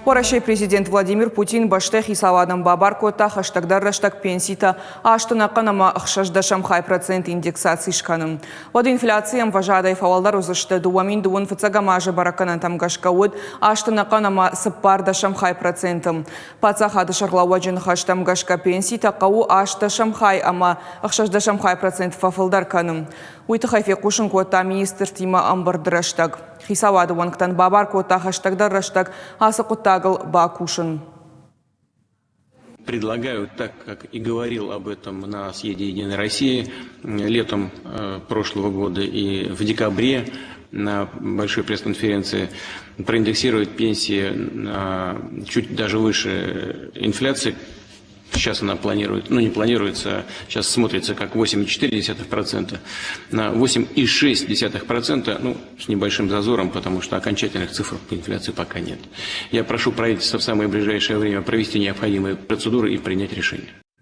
Порашей президент Владимир Путин баштех и савадам бабаркота хаштагдар раштаг пенсита аштына канама ахшаждашам хай процент индексации шканым. Под инфляциям важадай фавалдар узышты дуамин дуун фацагамажа бараканан там гашкауд аштына канама сыппардашам хай процентым. Пацахады шарлауаджин хаштам гашка пенсита кау ашташам хай ама ахшаждашам хай процент фафалдар каным. Уйтахайфе кушын кота министр Тима Амбардраштаг. Хисавады ванктан бабар кота хаштагдар раштаг асакутагл бакушин. Предлагаю, так как и говорил об этом на съезде Единой России летом прошлого года и в декабре на большой пресс-конференции, проиндексировать пенсии чуть даже выше инфляции. Сейчас она планирует, не планируется, сейчас смотрится как 8,4% на 8,6%, с небольшим зазором, потому что окончательных цифр по инфляции пока нет. Я прошу правительство в самое ближайшее время провести необходимые процедуры и принять решение.